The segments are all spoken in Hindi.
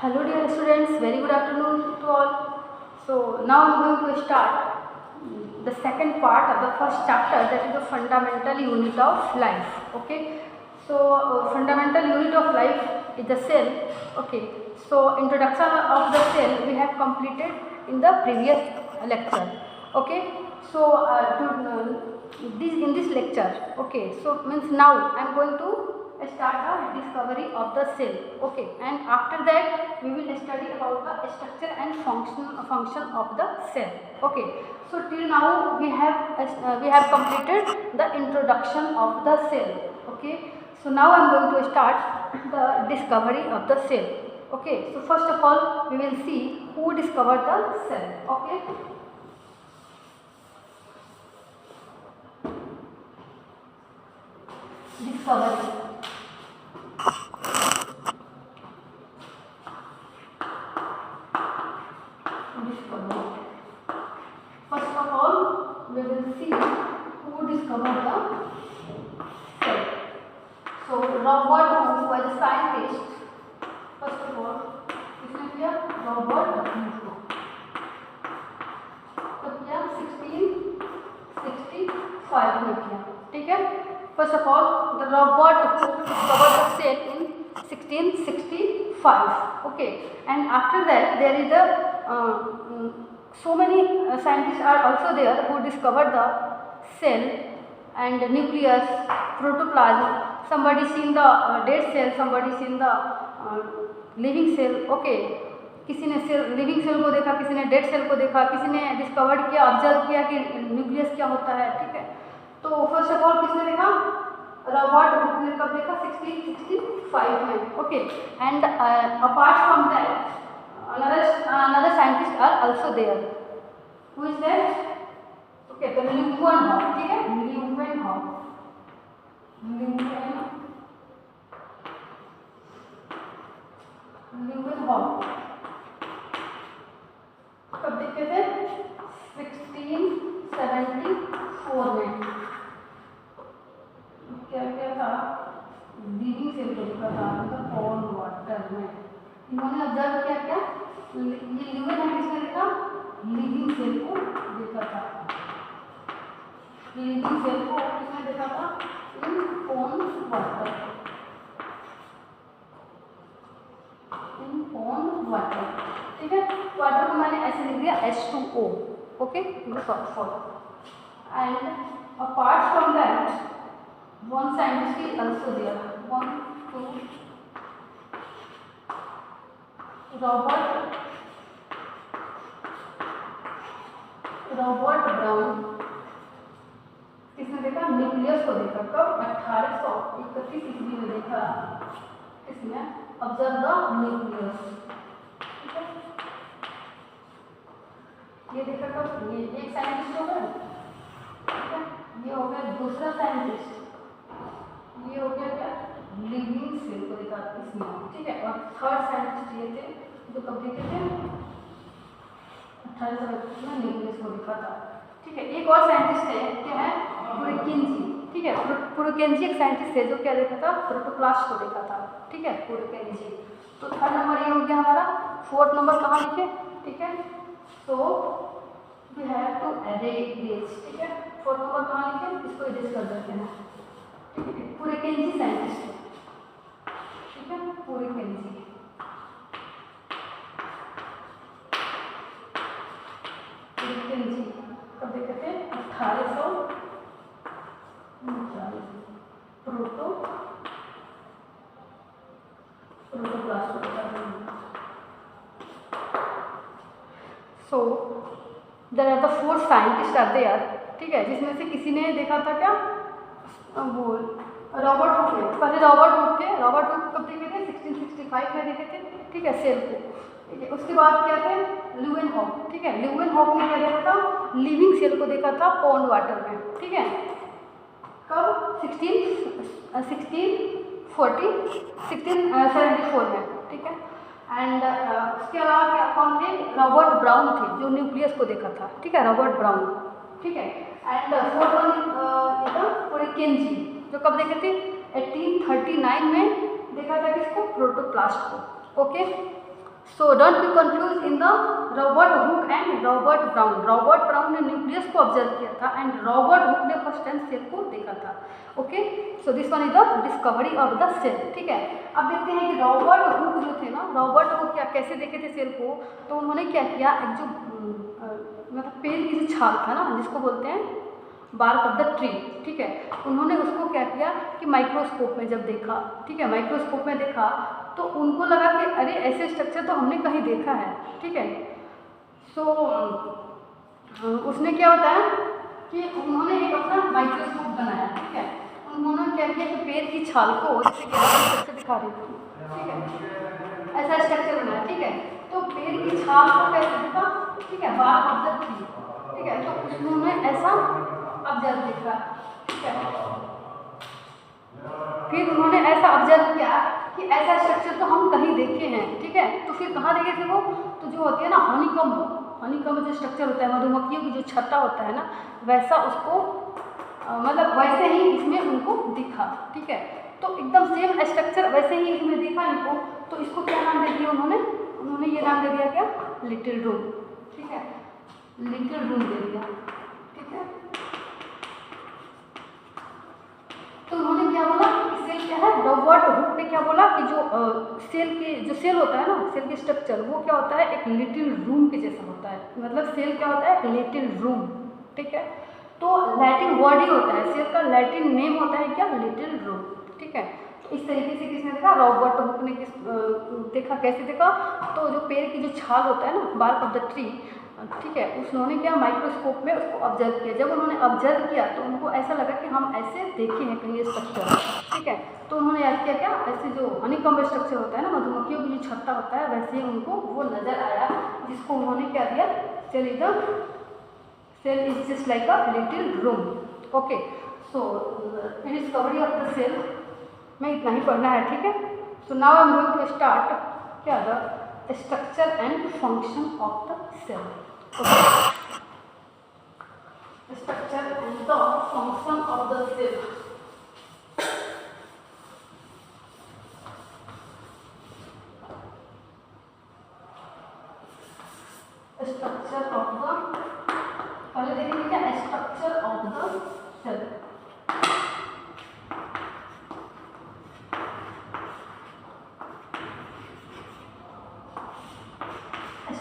Hello dear students, very good afternoon to all. So now I am going to start the second part of the first chapter, that is the fundamental unit of life. Okay, so fundamental unit of life is the cell. Okay, so introduction of the cell we have completed in the previous lecture. Okay, so in this lecture, okay, so means now I am going to start the discovery of the cell. Okay, and after that we will study about the structure and function of the cell. Okay, so till now we have completed the introduction of the cell. Okay, so now I am going to start the discovery of the cell. Okay, so first of all we will see who discovered the cell. Okay, discovery. First of all, we will see who discovered the cell. So Robert Hooke was a scientist. First of all, इसमें किया रॉबर्ट हूक. तो किया 1665 में किया. ठीक है. First of all, the Robert Hooke discovered the cell in 1665. Okay, and after that there is a so many scientists are also there who discovered the cell and nucleus, protoplasm. Somebody seen the dead cell, somebody seen the living cell. Okay, किसी ने सेल लिविंग सेल को देखा, किसी ने डेड सेल को देखा, किसी ने डिस्कवर किया, ऑब्जर्व किया कि न्यूक्लियस क्या होता है. ठीक है, तो फर्स्ट ऑफ ऑल किसने देखा? रॉबर्ट हुक ने कब देखा? 1665 में. Okay, and apart from that another scientists are also there. Who is that? Okay, तो Leeuwenhoek. ठीक है, Leeuwenhoek. कब देखे थे? 1674 में. क्या क्या था? लिविंग सेल को देखा था, मतलब पॉन्ड वाटर में. इन्होंने ऑब्जर्व किया क्या? ये ल्यूवेनहॉक किसने देखा? लिविंग सेल को देखा था. लिविंग सेल को किसने देखा था? इन पॉन्ड वाटर. इन पॉन्ड वाटर. ठीक है, वाटर को मैंने ऐसे लिख दिया H2O. Okay, and apart from that one scientist is also there. Robert brown. किसने देखा? न्यूक्लियस को देखा. कब? 1831 ईस्वी में देखा. किसने? Observe the nucleus. ठीक है, ये देखा कब? ये एक साइंटिस्ट हो गया. ठीक है, ये हो गया दूसरा साइंटिस्ट. ये हो गया क्या? लिविंग सेल को देखा इसमें. ठीक है, और थर्ड साइंटिस्ट ये थे जो कब देखे थे? 1831 में न्यूक्लियस को देखा था. ठीक है, एक और साइंटिस्ट है, क्या है? पुरकेंजी. ठीक है, पुरकेंजी एक साइंटिस्ट है जो क्या देखा था? प्रोटोप्लास्ट को देखा था. ठीक है, पुरकेंजी. तो थर्ड नंबर ये हो गया हमारा. फोर्थ नंबर कहाँ लिखे? ठीक है, तो वी हैव टू अरेंज. ठीक है, फोर्थ नंबर कहाँ लिखे? इसको इरेज कर देते हैं. पुरकेंजी साइंटिस्ट है. ठीक है, पुरकेंजी. पुरकेंजी कब देखे थे? 1839. Protoplast. So there are the 4 scientist are there. ठीक है, जिसमें से किसी ने देखा था क्या? वो रॉबर्ट हुक ने. पहले रॉबर्ट हुक थे. रॉबर्ट हुक कब देखे थे? 1665 में देखे थे. ठीक है, सेल को. ठीक है, उसके बाद क्या थे? ल्यूवेनहॉक. ठीक है, ल्यूवेनहॉक ने क्या देखा था? लिविंग सेल को देखा था पॉन्ड वाटर में. ठीक है, कब? 1674 में. ठीक है, एंड उसके अलावा क्या कौन थे? रॉबर्ट ब्राउन थे जो न्यूक्लियस को देखा था. ठीक है, रॉबर्ट ब्राउन. ठीक है, एंड फोर्थ वन पुरकेंजी जो कब देखे थे? 1839 में देखा था. किसको? प्रोटोप्लास्ट को. Okay, so don't be confuse in the Robert Hooke and Robert Brown. Robert Brown ने न्यूक्लियस को ऑब्जर्व किया था एंड रॉबर्ट हुक ने फर्स्ट टाइम सेल को देखा था। Okay, so this one is the discovery of the cell. ठीक है, अब देखते हैं कि रॉबर्ट हुक जो थे ना, रॉबर्ट हुक क्या कैसे देखे थे सेल को। तो उन्होंने क्या किया, एक जो मतलब पेड़ की जो छाल था ना, जिसको बोलते हैं बार्क ऑफ द ट्री, ठीक है, उन्होंने उसको क्या किया कि माइक्रोस्कोप में जब देखा, ठीक है, माइक्रोस्कोप में देखा तो उनको लगा कि अरे ऐसे स्ट्रक्चर तो हमने कहीं देखा है। ठीक है, सो उसने क्या होता है कि उन्होंने एक अपना माइक्रोस्कोप बनाया। ठीक है, उन्होंने क्या किया कि पेड़ की छाल को, जैसे कि स्ट्रक्चर दिखा रही थी, ठीक है, ऐसा स्ट्रक्चर बनाया। ठीक है, तो पेड़ की छाल को कैसे देखा, ठीक है, बार्क ऑफ द ट्री, ठीक है, तो उन्होंने ऐसा ऑब्जर्व देखा। ठीक है, फिर उन्होंने ऐसा ऑब्जर्व किया कि ऐसा स्ट्रक्चर तो हम कहीं देखे हैं। ठीक है, तो फिर कहाँ देखे थे वो, तो जो होती है ना हनीकॉम्ब जो स्ट्रक्चर होता है, मधुमक्खियों की जो छत्ता होता है ना, वैसा उसको मतलब वैसे ही इसमें उनको दिखा। ठीक है, तो एकदम सेम स्ट्रक्चर वैसे ही इसमें दिखा इनको, तो इसको क्या नाम दे दिया उन्होंने ये नाम दे दिया क्या, लिटिल रूम। ठीक है, लिटिल रूम दे दिया। ठीक है, तो उन्होंने क्या बोला कि सेल क्या है, रॉबर्ट हुक ने क्या बोला कि जो सेल होता है ना, सेल की स्ट्रक्चर वो क्या होता है, एक लिटिल रूम के जैसा होता है। मतलब सेल क्या होता है, एक लिटिल रूम। ठीक है, तो लैटिन वर्ड ही होता है, सेल का लैटिन नेम होता है क्या, लिटिल रूम। ठीक है, तो इस तरीके से किसने देखा, रॉबर्ट हुक ने देखा। कैसे देखा, तो जो पेड़ की जो छाल होता है ना, बार्क ऑफ द ट्री, ठीक है, उन्होंने क्या माइक्रोस्कोप में उसको ऑब्जर्व किया। जब उन्होंने ऑब्जर्व किया तो उनको ऐसा लगा कि हम ऐसे देखे हैं कहीं ये स्ट्रक्चर। ठीक है, तो उन्होंने याद किया क्या, ऐसे जो हनीकॉम्ब स्ट्रक्चर होता है ना, मधुमक्खियों की जो छत्ता होता है, वैसे ही उनको वो नजर आया, जिसको उन्होंने क्या दिया, cell is just like a little room. Okay, so discovery of the cell में इतना ही पढ़ना है। ठीक है, so now I am going to start क्या, the structure and function of the cell. Structure and the function of the cell. Structure of the, पहले देखेंगे क्या, structure of the cell.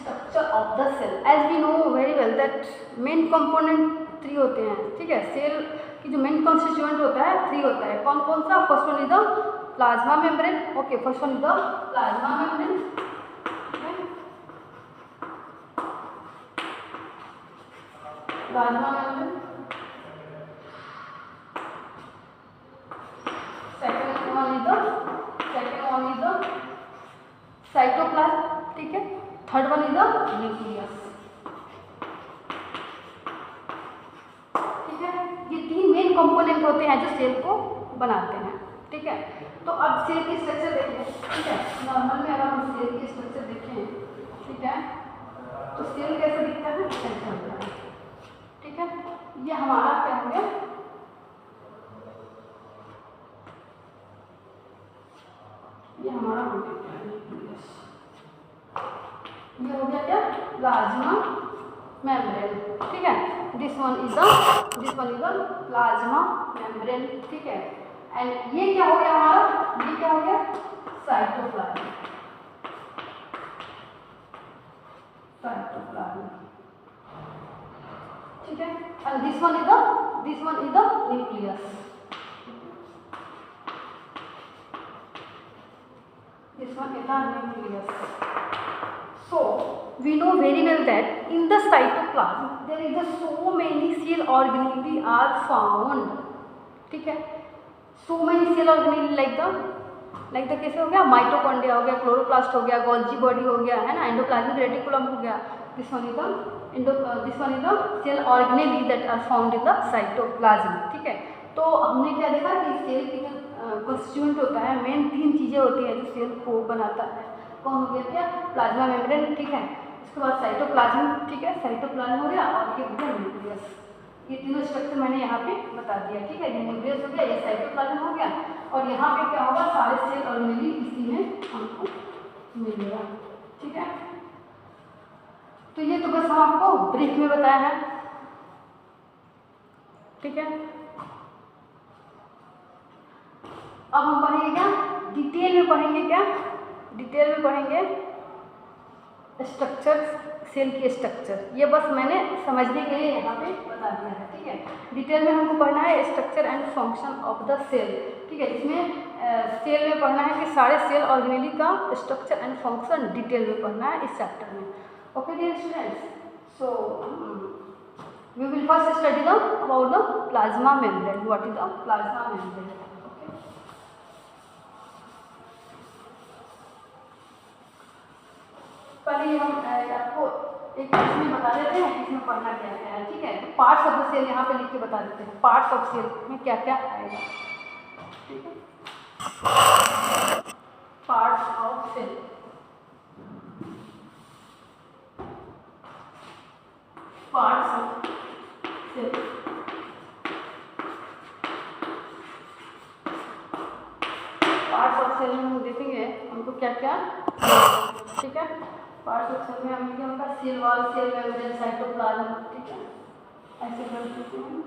Structure of the cell. As we know very well that main component 3 होते हैं। ठीक है, सेल की जो मेन कॉन्स्टिट्यूएंट होता है 3 होता है। कौन कौन सा, first one is the plasma membrane. Okay, first one is the plasma membrane. Plasma membrane, second one is the cytoplasm. ठीक है, third one is the nucleus. ये 3 मेन कंपोनेंट होते हैं जो सेल को बनाते हैं। ठीक है, तो अब सेल की स्ट्रक्चर देखें। ठीक है, नॉर्मल में अगर हम सेल की स्ट्रक्चर देखें, ठीक है, तो सेल कैसे दिखता है, ऐसा होता है। ठीक है, ये हमारा क्या हो गया, ये हमारा हो गया न्यूक्लियस। ये हो गया क्या, प्लाज्मा मेम्ब्रेन। ठीक है, this one is the plasma membrane. ठीक है, एंड ये क्या हो गया हमारा, ये क्या हो गया, साइटोप्लाज्म। ठीक है, and this one is the nucleus. This one is the nucleus. So we know very well that in the cytoplasm there is a so many cell organelle are found. ठीक है, so many cell organelle like the कैसे हो गया, माइटोकॉन्ड्रिया हो गया, क्लोरोप्लास्ट हो गया, गोल्जी बॉडी हो गया, है ना, एंडोप्लाज्मिक रेटिकुलम हो गया। This one is the cell organelle that are found in the cytoplasm. ठीक है, तो हमने क्या देखा कि सेल की जो कॉन्स्टिट्यूएंट होता है, मेन 3 चीज़ें होती हैं जो सेल को बनाता है। कौन हो गया क्या, प्लाज्मा मेम्ब्रेन। ठीक है, उसके बाद साइटोप्लाज्म। ठीक है, साइटोप्लाज्म हो गया, और ये हो गया न्यूक्लियस। ये तीनों स्ट्रक्चर मैंने यहाँ पे बता दिया। ठीक है, ये न्यूक्लियस हो गया, ये साइटोप्लाज्म हो गया, और यहाँ पे क्या होगा, सारे सेल ऑर्गेनेली इसी में हमको मिलेगा। ठीक है, तो ये तो बस हम आपको ब्रीफ में बताया है। ठीक है, अब हम पढ़ेंगे क्या, डिटेल में पढ़ेंगे, क्या डिटेल में पढ़ेंगे स्ट्रक्चर, सेल की स्ट्रक्चर। ये बस मैंने समझने के लिए यहाँ पे बता दिया है। ठीक है, डिटेल में हमको पढ़ना है structure and function of the cell. ठीक है, इसमें सेल में पढ़ना है कि सारे सेल ऑर्गेनेली का स्ट्रक्चर एंड फंक्शन डिटेल में पढ़ना है इस चैप्टर में। Okay dear students, so we will first study the about the plasma membrane. What is the plasma membrane? पहले हम आपको एक इसमें बता देते हैं इसमें पढ़ना क्या क्या है। ठीक है, तो पार्ट्स ऑफ द सेल यहाँ पे लिख के बता देते हैं, पार्ट्स ऑफ सेल में क्या क्या आएगा। ठीक है, parts of cell, parts of cell, parts of cell में हम देखेंगे हमको क्या क्या। ठीक है, पार्ट्स ऑफ सेल में हम क्या होगा, cell wall, cell membrane, cytoplasm. ठीक है, ऐसे कर सकते हैं।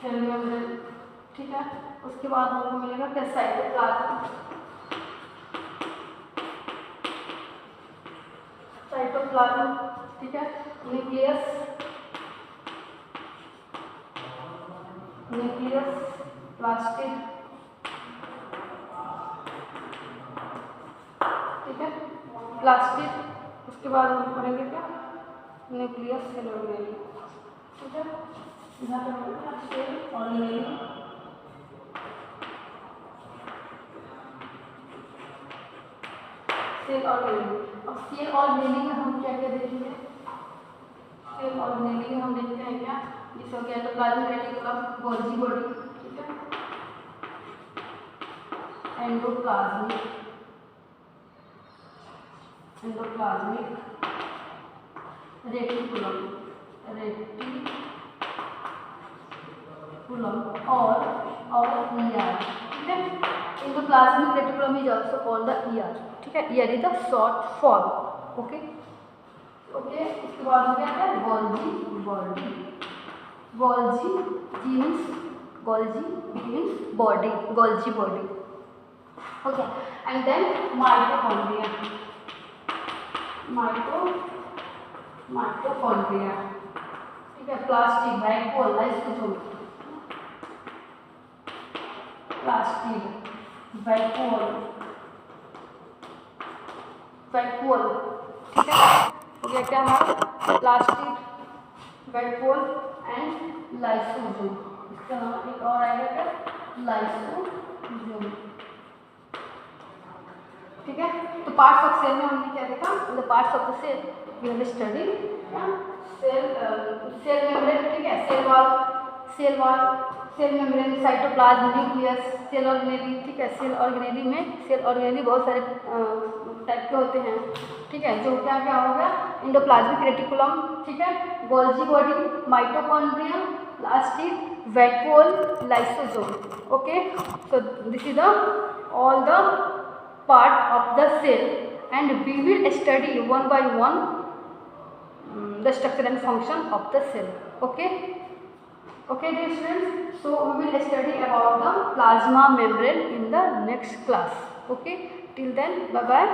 सेल मेम्ब्रेन, ठीक है, उसके बाद हमको मिलेगा क्या, साइटोप्लाज्म, साइटोप्लाज्म। ठीक है, न्यूक्लियस, न्यूक्लियस, प्लास्टिड। ठीक है, प्लास्टिड, उसके बाद हम पढ़ेंगे क्या, न्यूक्लियस, सेल ऑर्गेनेली। ठीक है, यहाँ पर सेल ऑर्गेनेली, सेल ऑर्गेनेली। अब सेल ऑर्गेनेली में हम क्या क्या देखेंगे, सेल ऑर्गेनेली में हम देखते हैं क्या, जिसको एंडोप्लाज्मिक रेटिकुलम, गोल्जी बॉडी। ठीक है, एंडोप्लाज्मिक, एंडोप्लाज्मिक रेटिकुलम, रेटिकुलम और ईआर। ठीक है, endoplasmic reticulum is also called the ER. ठीक है, ER is the short form. Okay okay, इसके बाद हो गया है Golgi body, Golgi, G means Golgi, B means body, Golgi body. Okay, and then mitochondria, mitochondria. ठीक है, plastid, vacuole, lysosome, plastid, vacuole, vacuole. ठीक है, हो गया क्या हमारा, प्लास्टिड, वैक्यूल एंड लाइसोसोम। इसका नाम एक और आएगा क्या, लाइसोसोम। ठीक है, तो पार्ट्स ऑफ सेल में हमने क्या देखा, the parts of the cell we have studied cell, cell membrane. ठीक है, cell wall, cell wall, cell membrane, cytoplasm, nucleus, cell organelle. ठीक है, सेल ऑर्गेनेली में, सेल ऑर्गेनेली बहुत सारे टाइप के होते हैं। ठीक है, जो क्या क्या होगा, एंडोप्लाज्मिक रेटिकुलम, ठीक है, Golgi body, mitochondria, plastid, vacuole, lysosome. Okay, so this is the all the part of the cell and we will study one by one the structure and function of the cell. Okay dear students, so we will study about the plasma membrane in the next class. Okay, till then, bye bye.